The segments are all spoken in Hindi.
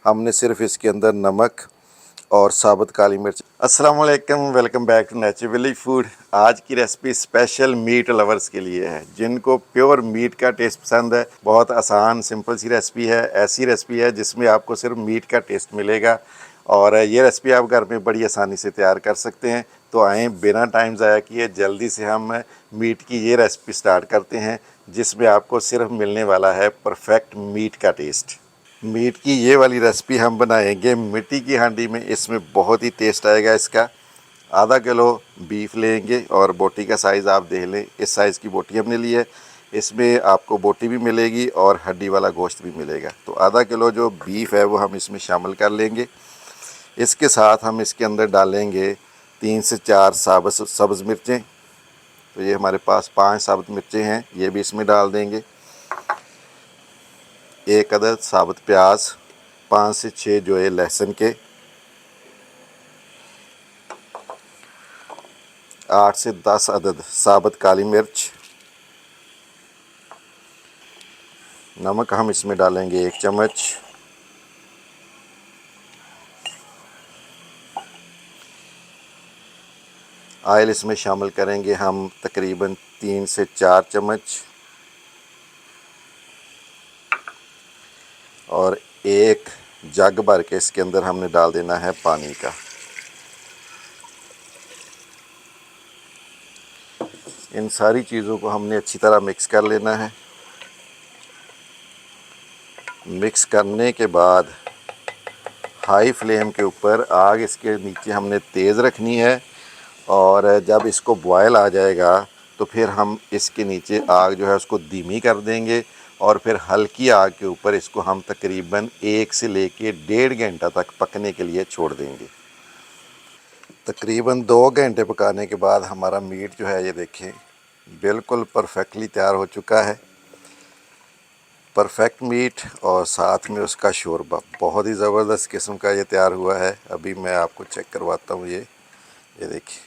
हमने सिर्फ इसके अंदर नमक और साबुत काली मिर्च। अस्सलाम वालेकुम, welcome back to natural village food. आज की रेसिपी स्पेशल मीट लवर्स के लिए है, जिनको प्योर मीट का टेस्ट पसंद है। बहुत आसान सिंपल सी रेसिपी है। ऐसी रेसिपी है जिसमें आपको सिर्फ मीट का टेस्ट मिलेगा और ये रेसिपी आप घर में बड़ी आसानी से तैयार कर सकते हैं। तो आएँ, बिना टाइम ज़ाया किए जल्दी से हम मीट की ये रेसिपी स्टार्ट करते हैं, जिसमें आपको सिर्फ मिलने वाला है परफेक्ट मीट का टेस्ट। मीट की ये वाली रेसिपी हम बनाएंगे मिट्टी की हांडी में। इसमें बहुत ही टेस्ट आएगा इसका। आधा किलो बीफ लेंगे और बोटी का साइज़ आप देख लें, इस साइज़ की बोटी हमने ली है। इसमें आपको बोटी भी मिलेगी और हड्डी वाला गोश्त भी मिलेगा। तो आधा किलो जो बीफ है वो हम इसमें शामिल कर लेंगे। इसके साथ हम इसके अंदर डालेंगे 3 से 4 साबुत सब्ज़ मिर्चें। तो ये हमारे पास 5 साबुत मिर्चें हैं, ये भी इसमें डाल देंगे। 1 अदद साबुत प्याज, 5 से 6 जो है लहसुन के, 8 से 10 अदद साबुत काली मिर्च। नमक हम इसमें डालेंगे 1 चम्मच। ऑयल इसमें शामिल करेंगे हम तकरीबन 3 से 4 चम्मच और 1 जग भर के इसके अंदर हमने डाल देना है पानी का। इन सारी चीज़ों को हमने अच्छी तरह मिक्स कर लेना है। मिक्स करने के बाद हाई फ्लेम के ऊपर आग इसके नीचे हमने तेज़ रखनी है और जब इसको बॉयल आ जाएगा तो फिर हम इसके नीचे आग जो है उसको धीमी कर देंगे और फिर हल्की आग के ऊपर इसको हम तकरीबन 1 से लेके 1.5 घंटा तक पकने के लिए छोड़ देंगे। तकरीबन 2 घंटे पकाने के बाद हमारा मीट जो है ये देखें बिल्कुल परफेक्टली तैयार हो चुका है। परफेक्ट मीट और साथ में उसका शोरबा बहुत ही ज़बरदस्त किस्म का ये तैयार हुआ है। अभी मैं आपको चेक करवाता हूँ। ये देखिए,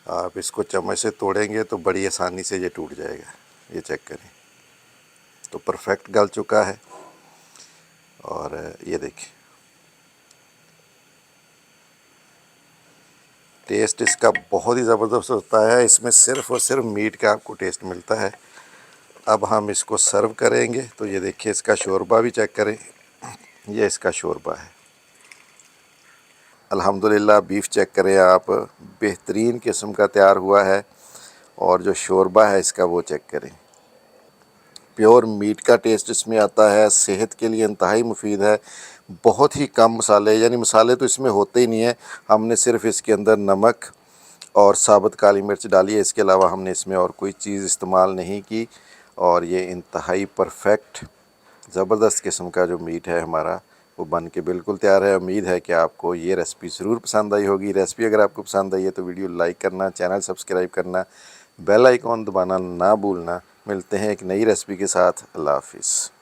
आप इसको चम्मच से तोड़ेंगे तो बड़ी आसानी से ये टूट जाएगा। ये चेक करें, तो परफेक्ट गल चुका है। और ये देखिए, टेस्ट इसका बहुत ही ज़बरदस्त होता है। इसमें सिर्फ़ और सिर्फ मीट का आपको टेस्ट मिलता है। अब हम इसको सर्व करेंगे। तो ये देखिए, इसका शोरबा भी चेक करें, ये इसका शोरबा है। अल्हम्दुलिल्लाह बीफ चेक करें आप, बेहतरीन किस्म का तैयार हुआ है। और जो शोरबा है इसका वो चेक करें, प्योर मीट का टेस्ट इसमें आता है। सेहत के लिए इंतहाई मुफीद है। बहुत ही कम मसाले, यानी मसाले तो इसमें होते ही नहीं है। हमने सिर्फ इसके अंदर नमक और साबुत काली मिर्च डाली है, इसके अलावा हमने इसमें और कोई चीज़ इस्तेमाल नहीं की। और ये इंतहाई परफेक्ट ज़बरदस्त किस्म का जो मीट है हमारा वो बन के बिल्कुल तैयार है। उम्मीद है कि आपको ये रेसिपी ज़रूर पसंद आई होगी। रेसिपी अगर आपको पसंद आई है तो वीडियो लाइक करना, चैनल सब्सक्राइब करना, बेल आइकॉन दबाना ना भूलना। मिलते हैं एक नई रेसिपी के साथ। अल्लाह हाफिज़।